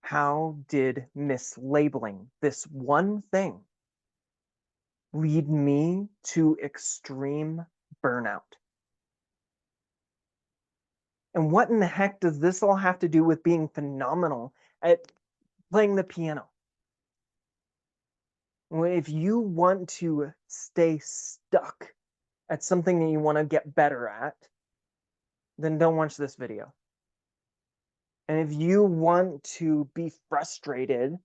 How did mislabeling this one thing lead me to extreme burnout? And what in the heck does this all have to do with being phenomenal at playing the piano? Well, if you want to stay stuck at something that you want to get better at, then don't watch this video. And if you want to be frustrated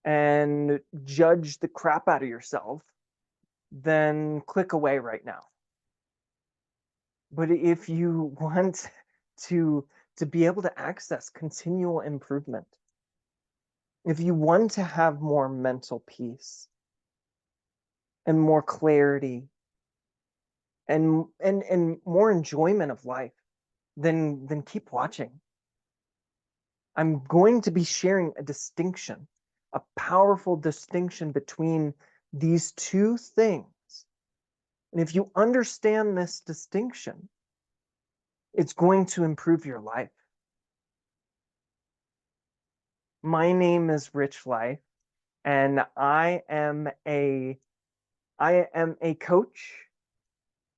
and judge the crap out of yourself, then click away right now. But if you want to be able to access continual improvement, if you want to have more mental peace and more clarity and more enjoyment of life, then keep watching. I'm going to be sharing a distinction, a powerful distinction between these two things. And if you understand this distinction, it's going to improve your life. My name is Rich Life, and I am a coach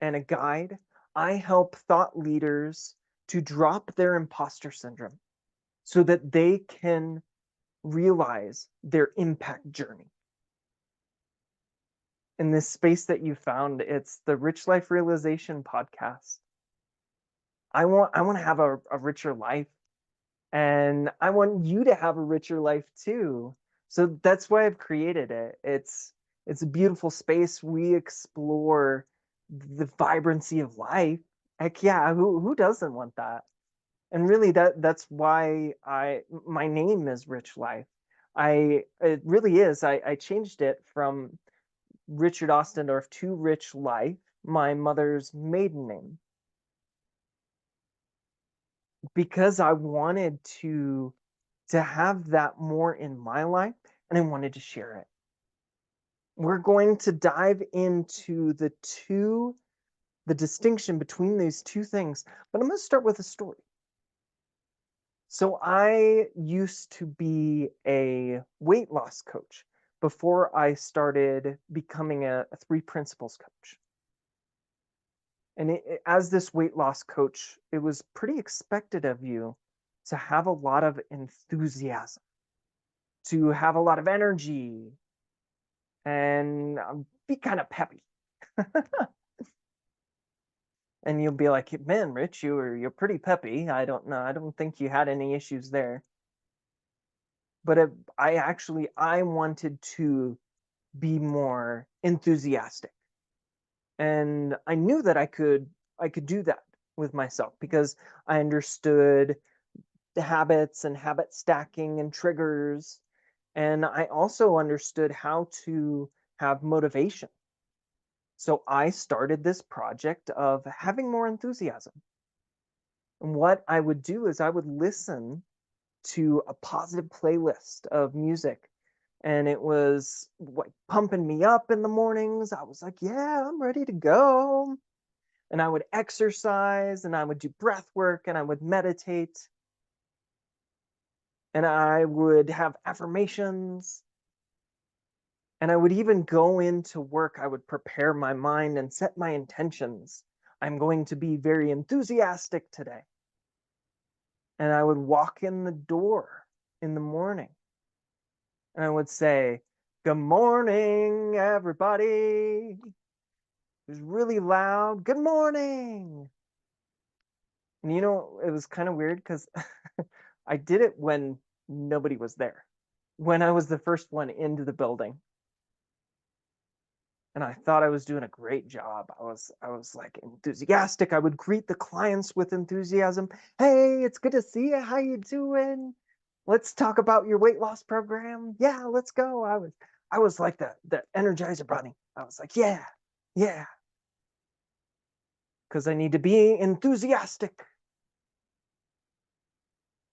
and a guide. I help thought leaders to drop their imposter syndrome so that they can realize their impact journey. In this space that you found, it's the Rich Life Realization podcast. I want to have a richer life, and I want you to have a richer life too. So that's why I've created it. It's a beautiful space. We explore the vibrancy of life. Heck yeah, who doesn't want that? And really that's why my name is Rich Life. It really is. I changed it from Richard Ostendorf to Rich Life, my mother's maiden name, because I wanted to have that more in my life, and I wanted to share it. We're going to dive into the distinction between these two things, but I'm going to start with a story. So I used to be a weight loss coach before I started becoming a 3 principles coach. And as this weight loss coach, it was pretty expected of you to have a lot of enthusiasm, to have a lot of energy, and be kind of peppy. And you'll be like, man, Rich, you're pretty peppy. I don't know. I don't think you had any issues there. But I wanted to be more enthusiastic. And I knew that I could do that with myself because I understood the habits and habit stacking and triggers. And I also understood how to have motivation. So I started this project of having more enthusiasm. And what I would do is I would listen to a positive playlist of music, and it was like pumping me up in the mornings. I was like, yeah, I'm ready to go. And I would exercise, and I would do breath work, and I would meditate, and I would have affirmations, and I would even go into work. I would prepare my mind and set my intentions. I'm going to be very enthusiastic today. And I would walk in the door in the morning, and I would say, good morning, everybody. It was really loud. Good morning. And it was kind of weird because I did it when nobody was there, when I was the first one into the building. And I thought I was doing a great job. I was like enthusiastic. I would greet the clients with enthusiasm. Hey, it's good to see you. How you doing? Let's talk about your weight loss program. Yeah, let's go. I was like the Energizer Bunny. I was like, yeah, yeah. Because I need to be enthusiastic.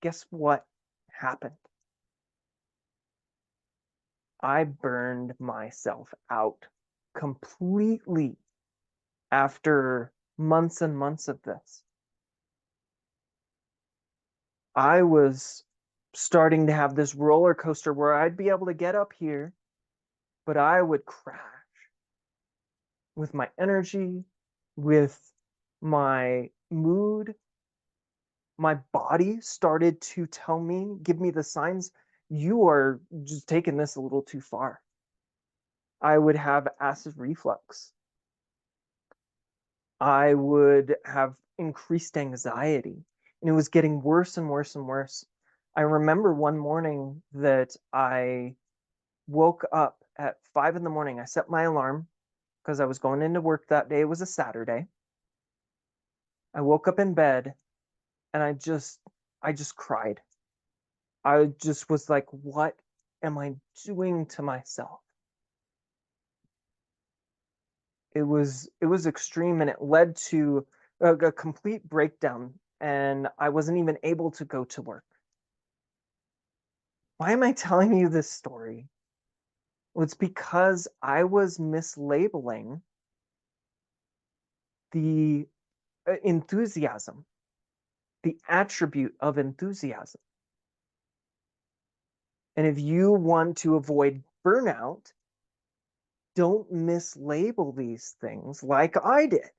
Guess what happened? I burned myself out completely after months and months of this. I was starting to have this roller coaster where I'd be able to get up here, but I would crash with my energy, with my mood. My body started to tell me, give me the signs, you are just taking this a little too far. I would have acid reflux. I would have increased anxiety, and it was getting worse and worse and worse. I remember one morning that I woke up at 5 in the morning. I set my alarm because I was going into work that day. It was a Saturday. I woke up in bed and I just cried. I just was like, what am I doing to myself? It was extreme, and it led to a complete breakdown, and I wasn't even able to go to work. Why am I telling you this story? Well, it's because I was mislabeling the enthusiasm, the attribute of enthusiasm. And if you want to avoid burnout, don't mislabel these things like I did.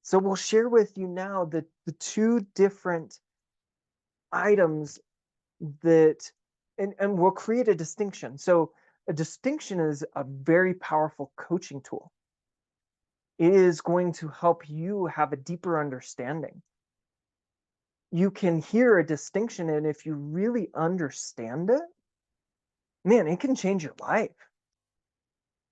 So we'll share with you now the two different items that, and we'll create a distinction. So a distinction is a very powerful coaching tool. It is going to help you have a deeper understanding. You can hear a distinction, and if you really understand it, man, it can change your life.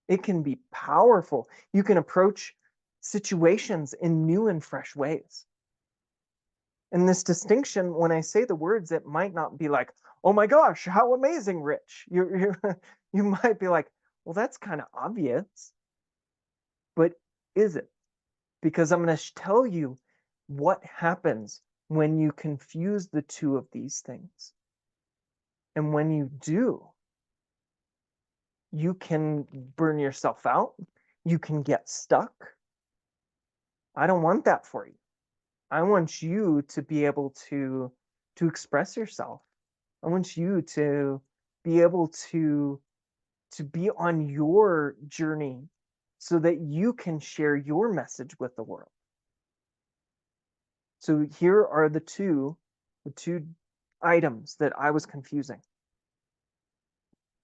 It can be powerful. You can approach situations in new and fresh ways. And this distinction, when I say the words, it might not be like, oh my gosh, how amazing, Rich. You might be like, well, that's kind of obvious. But is it? Because I'm going to tell you what happens when you confuse the two of these things. And when you do, you can burn yourself out. You can get stuck. I don't want that for you. I want you to be able to express yourself. I want you to be able to be on your journey so that you can share your message with the world. So here are the two items that I was confusing.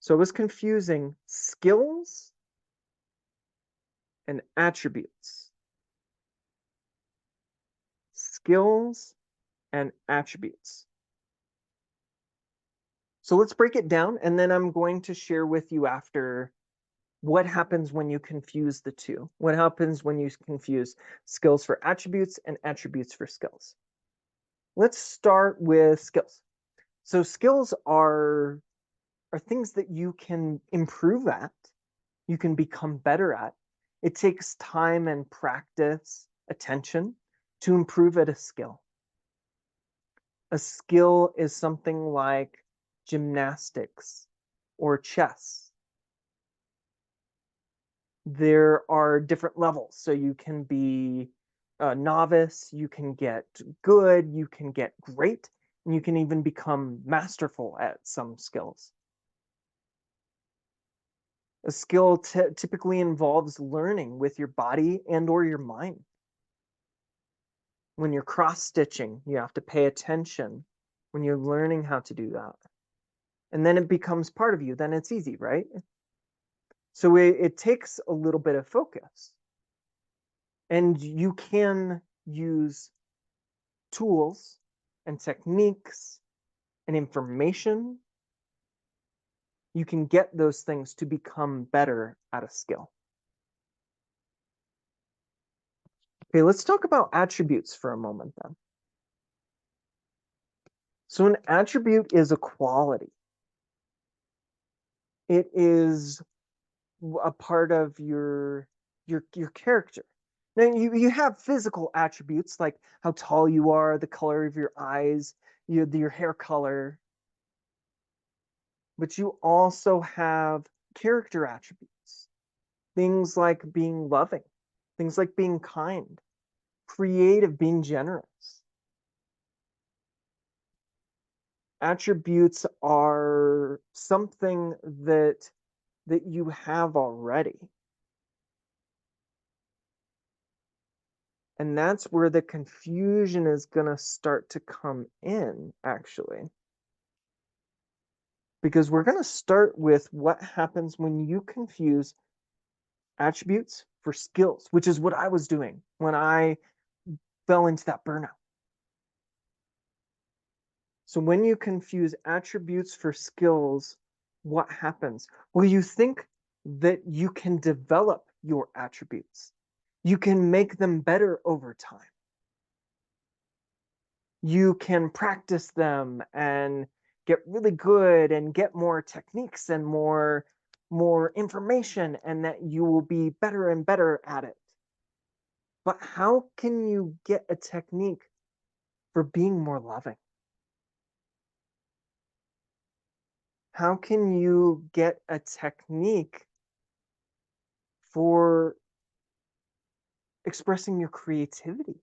So I was confusing skills and attributes. Skills and attributes. So let's break it down, and then I'm going to share with you after what happens when you confuse the two. What happens when you confuse skills for attributes and attributes for skills. Let's start with skills. So skills are things that you can improve at, you can become better at. It takes time and practice, attention to improve at a skill. A skill is something like gymnastics or chess. There are different levels. So you can be a novice, you can get good, you can get great, and you can even become masterful at some skills. A skill typically involves learning with your body and or your mind. When you're cross-stitching, you have to pay attention when you're learning how to do that. And then it becomes part of you. Then it's easy, right? So it takes a little bit of focus. And you can use tools and techniques and information. You can get those things to become better at a skill. Okay, let's talk about attributes for a moment then. So an attribute is a quality. It is a part of your character. Now you have physical attributes like how tall you are, the color of your eyes, your hair color, but you also have character attributes. Things like being loving, things like being kind, creative, being generous. Attributes are something that you have already. And that's where the confusion is going to start to come in, actually. Because we're going to start with what happens when you confuse attributes for skills, which is what I was doing when I fell into that burnout. So when you confuse attributes for skills, what happens? Well, you think that you can develop your attributes. You can make them better over time. You can practice them and get really good and get more techniques and more information, and that you will be better and better at it. But how can you get a technique for being more loving? How can you get a technique for expressing your creativity?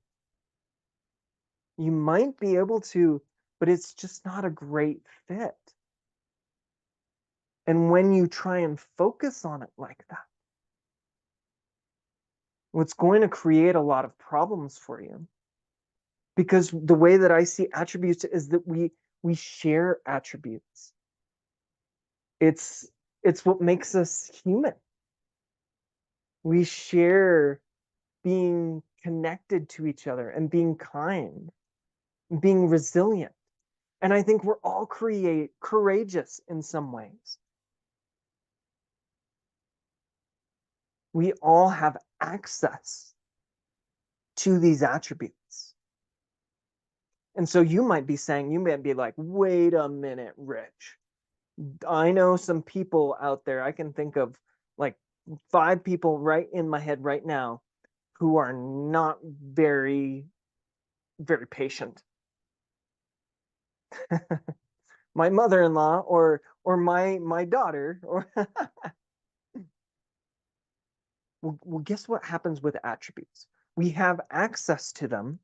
You might be able to, but it's just not a great fit. And when you try and focus on it like that, what's going to create a lot of problems for you. Because the way that I see attributes is that we share attributes. It's what makes us human. We share being connected to each other and being kind, being resilient. And I think we're all courageous in some ways. We all have access to these attributes. And so you might be saying, you might be like, wait a minute, Rich. I know some people out there. I can think of like 5 people right in my head right now who are not very, very patient. My mother-in-law or my daughter or well, guess what happens with attributes? We have access to them,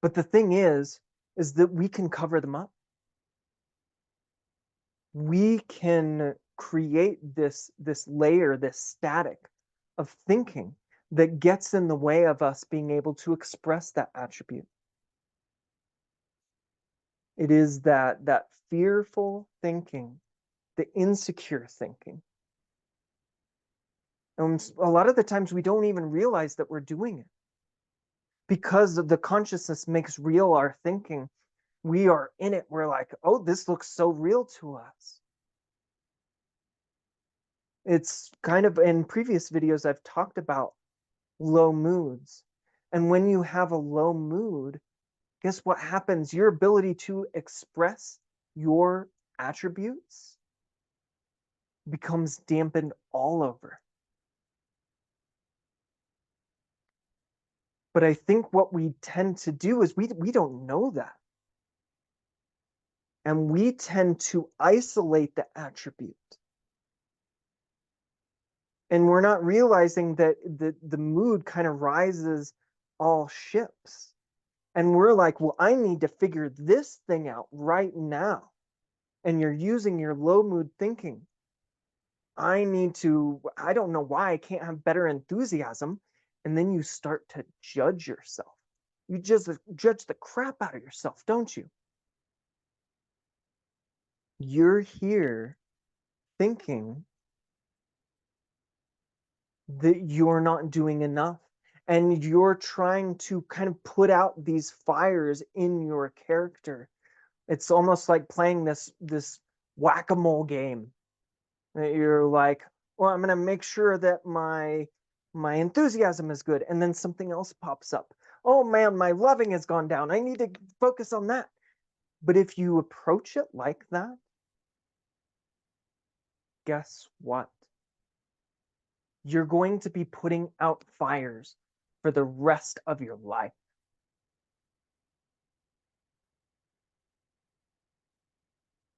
but the thing is that we can cover them up. We can create this layer, this static of thinking that gets in the way of us being able to express that attribute. It is that fearful thinking, the insecure thinking. And a lot of the times we don't even realize that we're doing it. Because the consciousness makes real our thinking, we are in it. We're like, oh, this looks so real to us. It's kind of, in previous videos, I've talked about low moods. And when you have a low mood, guess what happens? Your ability to express your attributes becomes dampened all over. But I think what we tend to do is we don't know that. And we tend to isolate the attribute. And we're not realizing that the mood kind of rises all ships. And we're like, well, I need to figure this thing out right now. And you're using your low mood thinking. I don't know why I can't have better enthusiasm. And then you start to judge yourself. You just judge the crap out of yourself, don't you? You're here thinking that you're not doing enough. And you're trying to kind of put out these fires in your character. It's almost like playing this whack-a-mole game. That you're like, well, I'm going to make sure that my enthusiasm is good, and then something else pops up. Oh man, my loving has gone down. I need to focus on that. But if you approach it like that, guess what? You're going to be putting out fires for the rest of your life.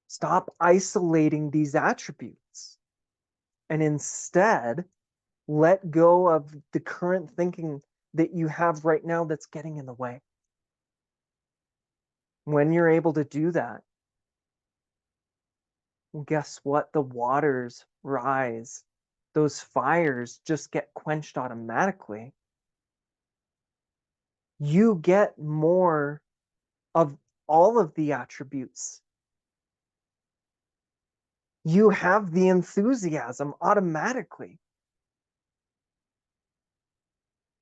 Stop isolating these attributes and instead let go of the current thinking that you have right now that's getting in the way. When you're able to do that, well, guess what? The waters rise. Those fires just get quenched automatically. You get more of all of the attributes. You have the enthusiasm automatically.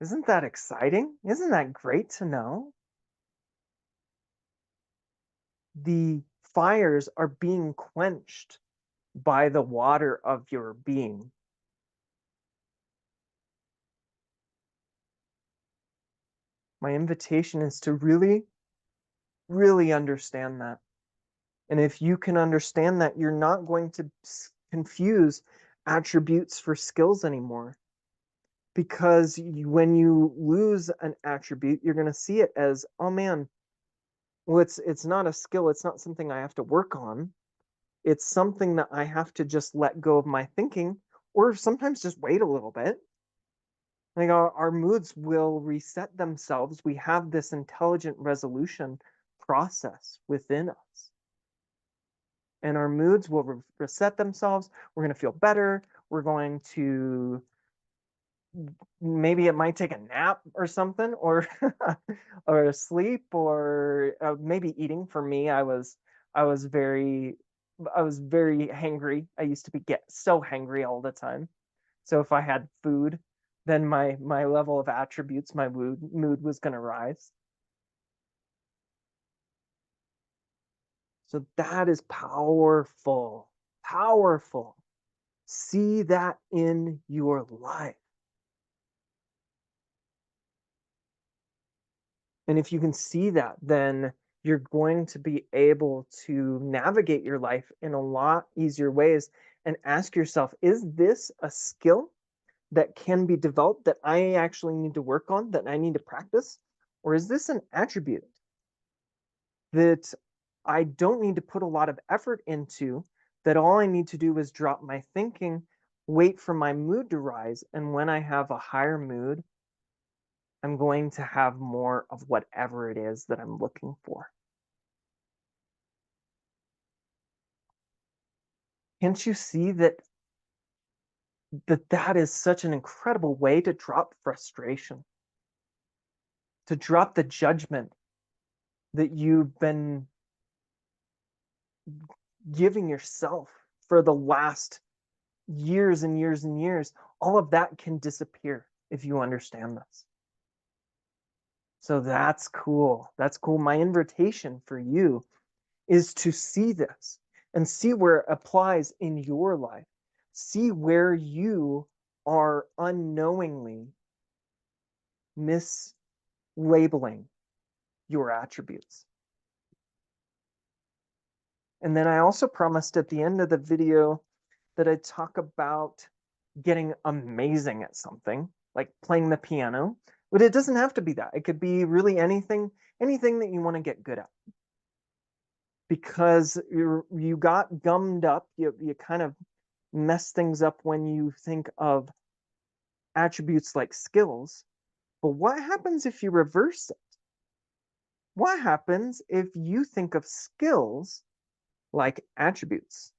Isn't that exciting? Isn't that great to know? The fires are being quenched by the water of your being. My invitation is to really, really understand that. And if you can understand that, you're not going to confuse attributes for skills anymore. Because when you lose an attribute, you're going to see it as, oh man, well, it's not a skill. It's not something I have to work on. It's something that I have to just let go of my thinking, or sometimes just wait a little bit. Like our moods will reset themselves. We have this intelligent resolution process within us. And our moods will reset themselves. We're going to feel better. We're going to, maybe it might take a nap or something, or or sleep, or maybe eating. For me, I was very I was very hangry. I used to get so hangry all the time. So if I had food, then my level of attributes, my mood was going to rise. So that is powerful. Powerful. See that in your life. And if you can see that, then you're going to be able to navigate your life in a lot easier ways and ask yourself, is this a skill that can be developed that I actually need to work on, that I need to practice? Or is this an attribute that I don't need to put a lot of effort into, that all I need to do is drop my thinking, wait for my mood to rise, and when I have a higher mood, I'm going to have more of whatever it is that I'm looking for. Can't you see that is such an incredible way to drop frustration, to drop the judgment that you've been giving yourself for the last years and years and years? All of that can disappear if you understand this. So that's cool. That's cool. My invitation for you is to see this and see where it applies in your life. See where you are unknowingly mislabeling your attributes. And then I also promised at the end of the video that I'd talk about getting amazing at something, like playing the piano. But it doesn't have to be that. It could be really anything that you want to get good at. Because you got gummed up, you kind of mess things up when you think of attributes like skills. But what happens if you reverse it? What happens if you think of skills like attributes?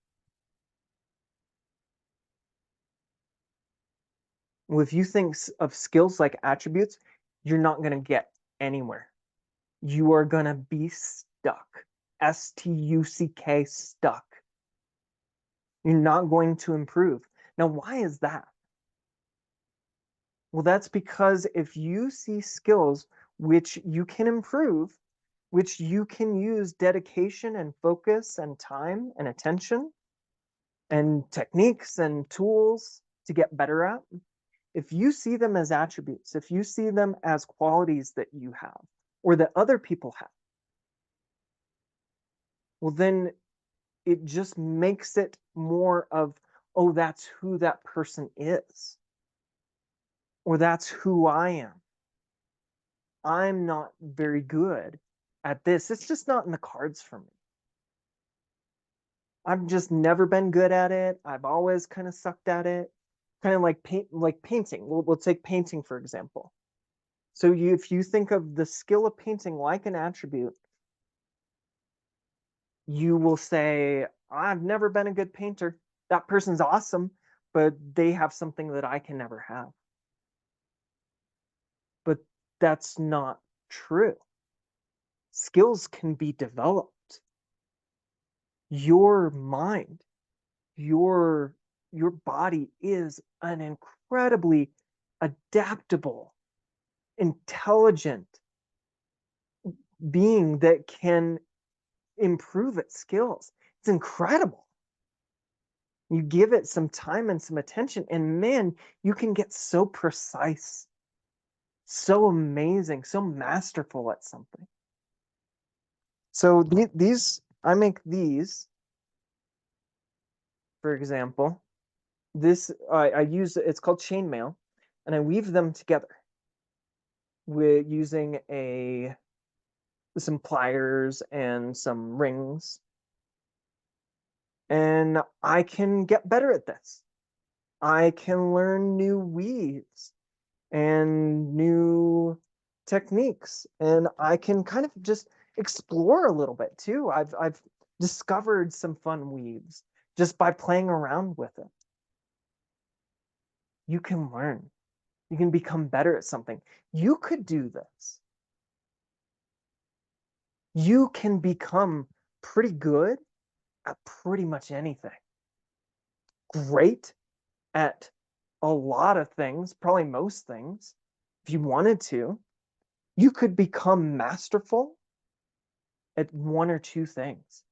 Well, if you think of skills like attributes, you're not going to get anywhere. You are going to be stuck. Stuck, stuck. You're not going to improve. Now, why is that? Well, that's because if you see skills which you can improve, which you can use dedication and focus and time and attention and techniques and tools to get better at, if you see them as attributes, if you see them as qualities that you have or that other people have, well, then it just makes it more of, oh, that's who that person is, or that's who I am. I'm not very good at this. It's just not in the cards for me. I've just never been good at it. I've always kind of sucked at it. Kind of like painting. We'll take painting for example. So if you think of the skill of painting like an attribute, You will say, I've never been a good painter. That person's awesome, but they have something that I can never have. But that's not true. Skills can be developed. Your mind, your your body is an incredibly adaptable, intelligent being that can improve its skills. It's incredible. You give it some time and some attention, and man, you can get so precise, so amazing, so masterful at something. So these, I make these, for example, this I use, it's called chainmail, and I weave them together with using some pliers and some rings, and I can get better at this. I can learn new weaves and new techniques, and I can kind of just explore a little bit too. I've discovered some fun weaves just by playing around with it. You can learn. You can become better at something. You could do this. You can become pretty good at pretty much anything. Great at a lot of things, probably most things. If you wanted to, you could become masterful at one or two things.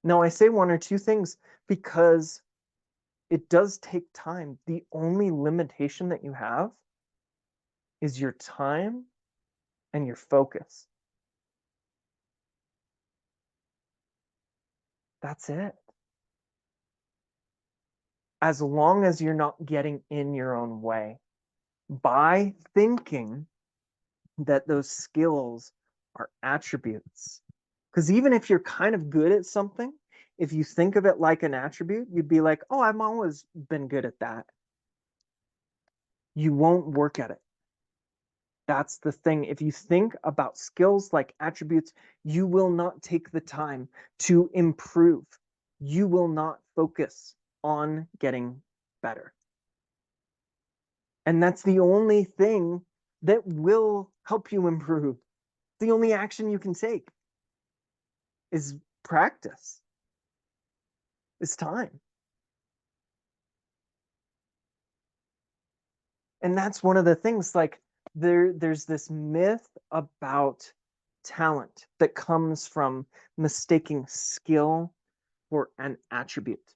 Now, I say one or two things because it does take time. The only limitation that you have is your time and your focus. That's it. As long as you're not getting in your own way by thinking that those skills are attributes. Because even if you're kind of good at something, if you think of it like an attribute, you'd be like, oh, I've always been good at that. You won't work at it. That's the thing. If you think about skills like attributes, you will not take the time to improve. You will not focus on getting better. And that's the only thing that will help you improve. The only action you can take is practice, is time. And that's one of the things, like there's this myth about talent that comes from mistaking skill for an attribute.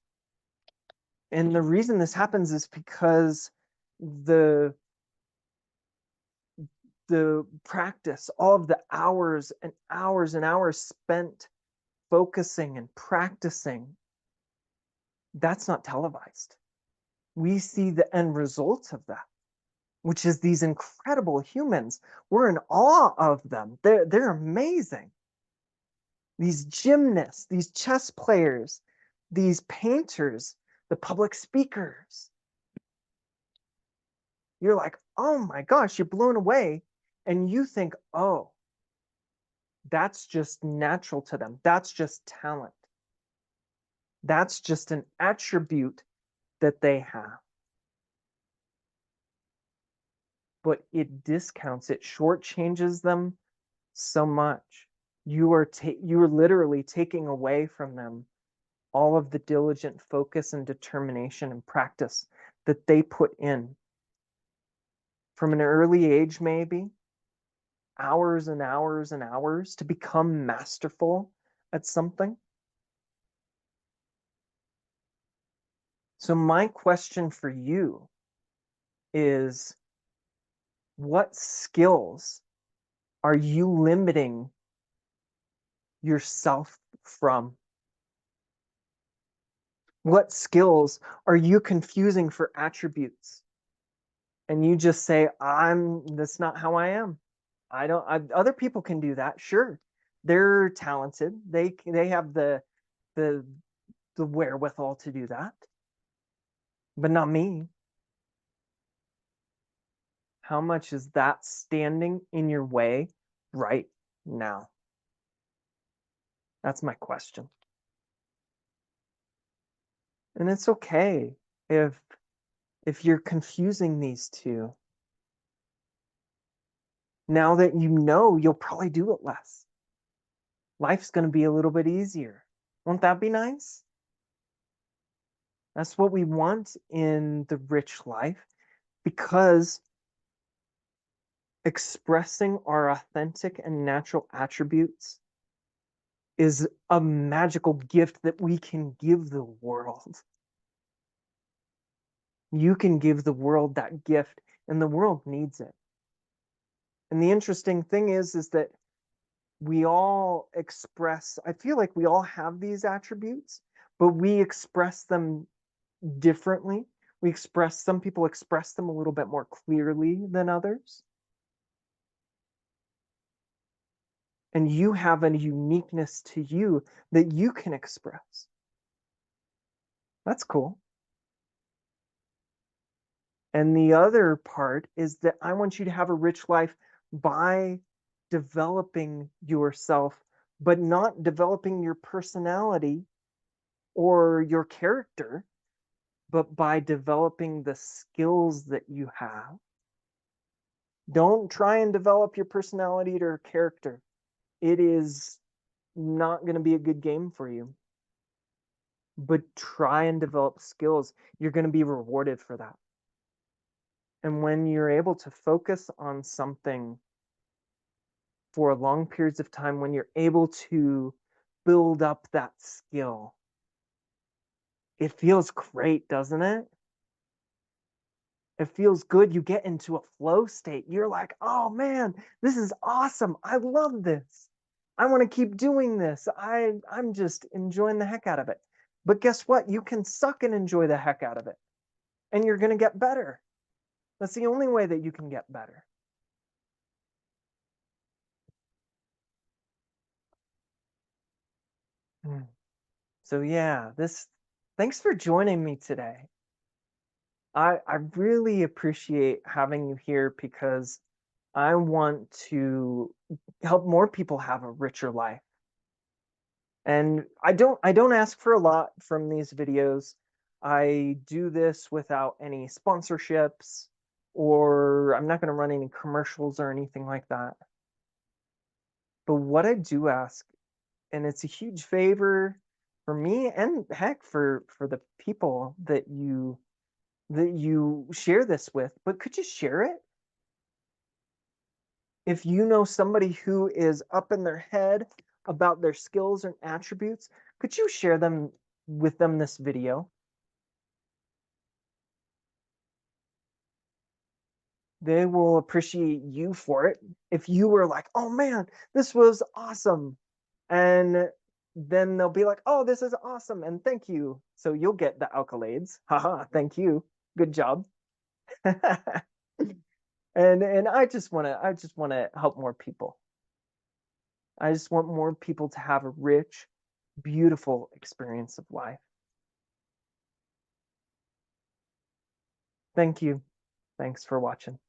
And the reason this happens is because the the practice, all of the hours and hours and hours spent focusing and practicing, that's not televised. We see the end result of that, which is these incredible humans. We're in awe of them. They're amazing. These gymnasts, these chess players, these painters, the public speakers. You're like, oh my gosh, you're blown away. And you think, oh, that's just natural to them. That's just talent. That's just an attribute that they have. But it discounts, it shortchanges them so much. You are literally taking away from them all of the diligent focus and determination and practice that they put in from an early age, maybe hours and hours and hours to become masterful at something. So my question for you is, what skills are you limiting yourself from? What skills are you confusing for attributes? And you just say, that's not how I am. Other people can do that. Sure. They're talented. They have the wherewithal to do that, but not me. How much is that standing in your way right now? That's my question. And it's okay if you're confusing these two. Now that you know, you'll probably do it less. Life's going to be a little bit easier. Won't that be nice? That's what we want in the rich life, because expressing our authentic and natural attributes is a magical gift that we can give the world. You can give the world that gift, and the world needs it. And the interesting thing is that we all express, I feel like we all have these attributes, but we express them differently. Some people express them a little bit more clearly than others. And you have a uniqueness to you that you can express. That's cool. And the other part is that I want you to have a rich life by developing yourself, but not developing your personality or your character, but by developing the skills that you have. Don't try and develop your personality or character. It is not going to be a good game for you. But try and develop skills. You're going to be rewarded for that. And when you're able to focus on something for long periods of time, when you're able to build up that skill, it feels great, doesn't it? It feels good. You get into a flow state. You're like, oh man, this is awesome. I love this. I want to keep doing this. I'm just enjoying the heck out of it. But guess what? You can suck and enjoy the heck out of it. And you're going to get better. That's the only way that you can get better. So yeah, thanks for joining me today. I really appreciate having you here, because I want to help more people have a richer life. And I don't ask for a lot from these videos. I do this without any sponsorships, or I'm not going to run any commercials or anything like that. But what I do ask, and it's a huge favor for me and heck for the people that you share this with, but could you share it? If you know somebody who is up in their head about their skills and attributes, could you share them with them this video? They will appreciate you for it. If you were like, oh man, this was awesome. And then they'll be like, oh, this is awesome. And thank you. So you'll get the accolades. Haha, thank you. Good job. And I just want to help more people. I just want more people to have a rich, beautiful experience of life. Thank you. Thanks for watching.